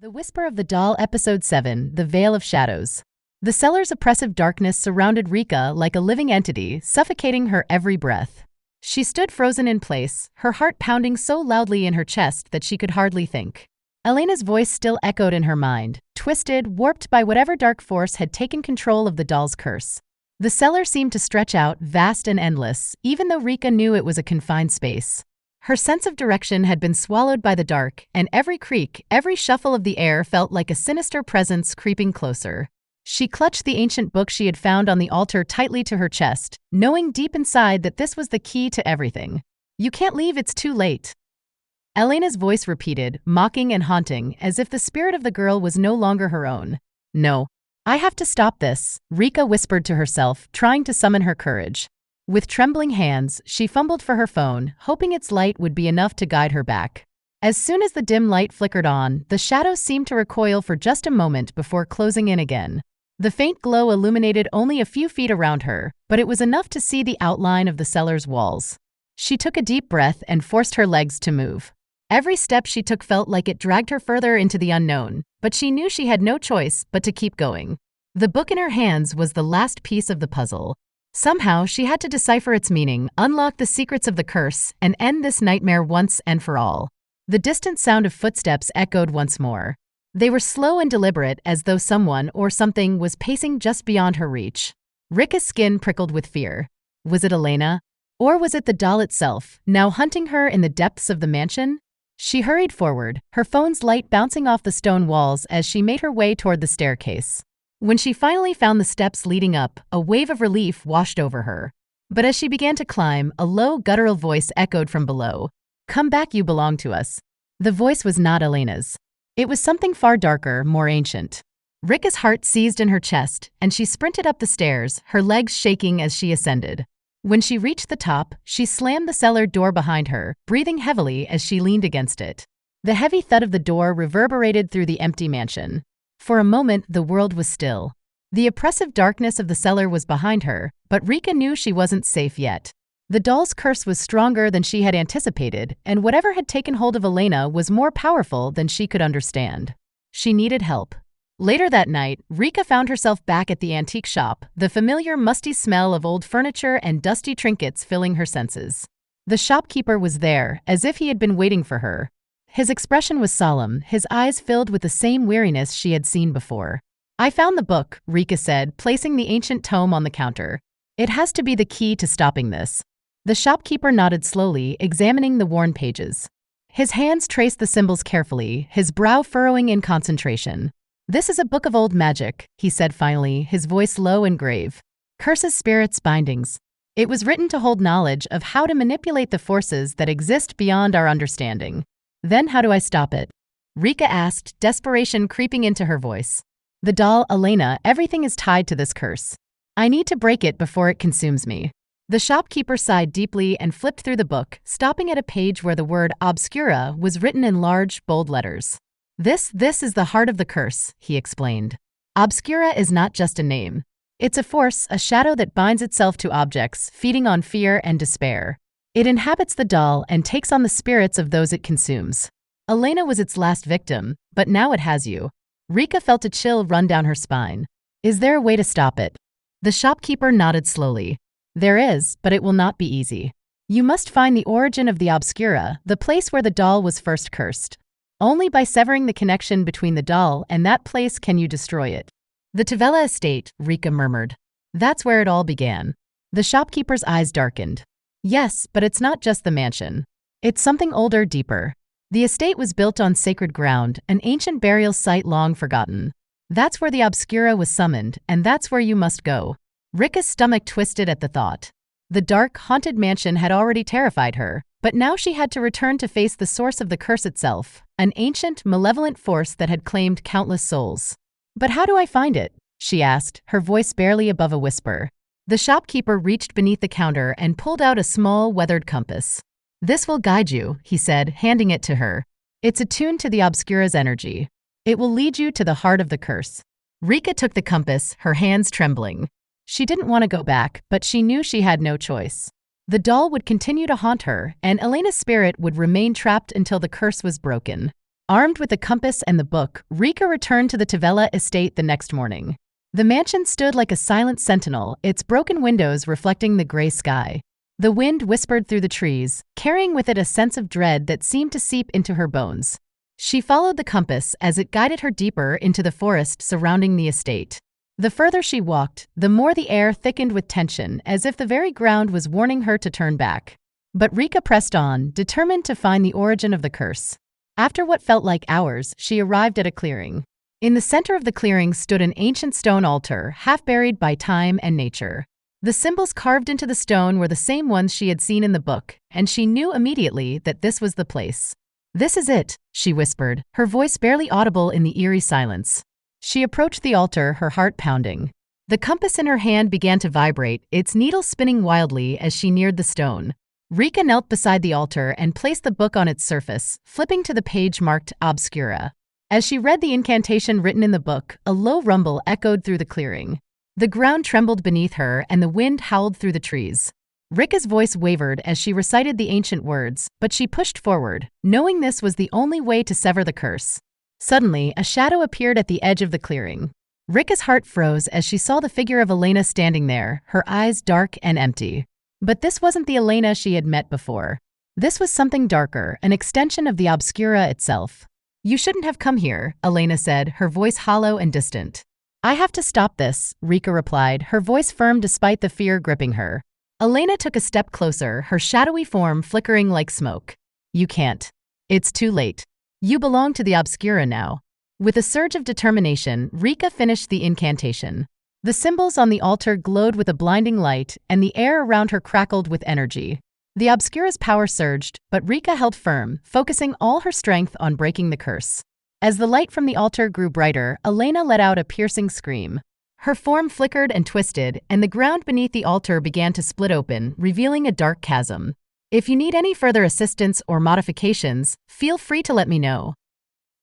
The Whisper of the Doll, Episode 7, The Veil of Shadows. The cellar's oppressive darkness surrounded Rika like a living entity, suffocating her every breath. She stood frozen in place, her heart pounding so loudly in her chest that she could hardly think. Elena's voice still echoed in her mind, twisted, warped by whatever dark force had taken control of the doll's curse. The cellar seemed to stretch out, vast and endless, even though Rika knew it was a confined space. Her sense of direction had been swallowed by the dark, and every creak, every shuffle of the air felt like a sinister presence creeping closer. She clutched the ancient book she had found on the altar tightly to her chest, knowing deep inside that this was the key to everything. "You can't leave, it's too late." Elena's voice repeated, mocking and haunting, as if the spirit of the girl was no longer her own. "No. I have to stop this," Rika whispered to herself, trying to summon her courage. With trembling hands, she fumbled for her phone, hoping its light would be enough to guide her back. As soon as the dim light flickered on, the shadows seemed to recoil for just a moment before closing in again. The faint glow illuminated only a few feet around her, but it was enough to see the outline of the cellar's walls. She took a deep breath and forced her legs to move. Every step she took felt like it dragged her further into the unknown, but she knew she had no choice but to keep going. The book in her hands was the last piece of the puzzle. Somehow, she had to decipher its meaning, unlock the secrets of the curse, and end this nightmare once and for all. The distant sound of footsteps echoed once more. They were slow and deliberate, as though someone or something was pacing just beyond her reach. Rika's skin prickled with fear. Was it Elena? Or was it the doll itself, now hunting her in the depths of the mansion? She hurried forward, her phone's light bouncing off the stone walls as she made her way toward the staircase. When she finally found the steps leading up, a wave of relief washed over her. But as she began to climb, a low, guttural voice echoed from below. "Come back, you belong to us." The voice was not Elena's. It was something far darker, more ancient. Rika's heart seized in her chest, and she sprinted up the stairs, her legs shaking as she ascended. When she reached the top, she slammed the cellar door behind her, breathing heavily as she leaned against it. The heavy thud of the door reverberated through the empty mansion. For a moment, the world was still. The oppressive darkness of the cellar was behind her, but Rika knew she wasn't safe yet. The doll's curse was stronger than she had anticipated, and whatever had taken hold of Elena was more powerful than she could understand. She needed help. Later that night, Rika found herself back at the antique shop, the familiar musty smell of old furniture and dusty trinkets filling her senses. The shopkeeper was there, as if he had been waiting for her. His expression was solemn, his eyes filled with the same weariness she had seen before. "I found the book," Rika said, placing the ancient tome on the counter. "It has to be the key to stopping this." The shopkeeper nodded slowly, examining the worn pages. His hands traced the symbols carefully, his brow furrowing in concentration. "This is a book of old magic," he said finally, his voice low and grave. "Curses, spirits, bindings. It was written to hold knowledge of how to manipulate the forces that exist beyond our understanding." "Then how do I stop it?" Rika asked, desperation creeping into her voice. "The doll, Elena, everything is tied to this curse. I need to break it before it consumes me." The shopkeeper sighed deeply and flipped through the book, stopping at a page where the word obscura was written in large, bold letters. This is the heart of the curse," he explained. "Obscura is not just a name. It's a force, a shadow that binds itself to objects, feeding on fear and despair. It inhabits the doll and takes on the spirits of those it consumes. Elena was its last victim, but now it has you." Rika felt a chill run down her spine. "Is there a way to stop it?" The shopkeeper nodded slowly. "There is, but it will not be easy. You must find the origin of the obscura, the place where the doll was first cursed. Only by severing the connection between the doll and that place can you destroy it." "The Tavella estate," Rika murmured. "That's where it all began." The shopkeeper's eyes darkened. "Yes, but it's not just the mansion. It's something older, deeper. The estate was built on sacred ground, an ancient burial site long forgotten. That's where the obscura was summoned, and that's where you must go." Rika's stomach twisted at the thought. The dark, haunted mansion had already terrified her, but now she had to return to face the source of the curse itself, an ancient, malevolent force that had claimed countless souls. "But how do I find it?" she asked, her voice barely above a whisper. The shopkeeper reached beneath the counter and pulled out a small, weathered compass. "This will guide you," he said, handing it to her. "It's attuned to the obscura's energy. It will lead you to the heart of the curse." Rika took the compass, her hands trembling. She didn't want to go back, but she knew she had no choice. The doll would continue to haunt her, and Elena's spirit would remain trapped until the curse was broken. Armed with the compass and the book, Rika returned to the Tavella estate the next morning. The mansion stood like a silent sentinel, its broken windows reflecting the gray sky. The wind whispered through the trees, carrying with it a sense of dread that seemed to seep into her bones. She followed the compass as it guided her deeper into the forest surrounding the estate. The further she walked, the more the air thickened with tension, as if the very ground was warning her to turn back. But Rika pressed on, determined to find the origin of the curse. After what felt like hours, she arrived at a clearing. In the center of the clearing stood an ancient stone altar, half buried by time and nature. The symbols carved into the stone were the same ones she had seen in the book, and she knew immediately that this was the place. "This is it," she whispered, her voice barely audible in the eerie silence. She approached the altar, her heart pounding. The compass in her hand began to vibrate, its needle spinning wildly as she neared the stone. Rika knelt beside the altar and placed the book on its surface, flipping to the page marked Obscura. As she read the incantation written in the book, a low rumble echoed through the clearing. The ground trembled beneath her and the wind howled through the trees. Rika's voice wavered as she recited the ancient words, but she pushed forward, knowing this was the only way to sever the curse. Suddenly, a shadow appeared at the edge of the clearing. Rika's heart froze as she saw the figure of Elena standing there, her eyes dark and empty. But this wasn't the Elena she had met before. This was something darker, an extension of the Obscura itself. "You shouldn't have come here," Elena said, her voice hollow and distant. "I have to stop this," Rika replied, her voice firm despite the fear gripping her. Elena took a step closer, her shadowy form flickering like smoke. "You can't. It's too late. You belong to the Obscura now." With a surge of determination, Rika finished the incantation. The symbols on the altar glowed with a blinding light, and the air around her crackled with energy. The Obscura's power surged, but Rika held firm, focusing all her strength on breaking the curse. As the light from the altar grew brighter, Elena let out a piercing scream. Her form flickered and twisted, and the ground beneath the altar began to split open, revealing a dark chasm. "If you need any further assistance or modifications, feel free to let me know."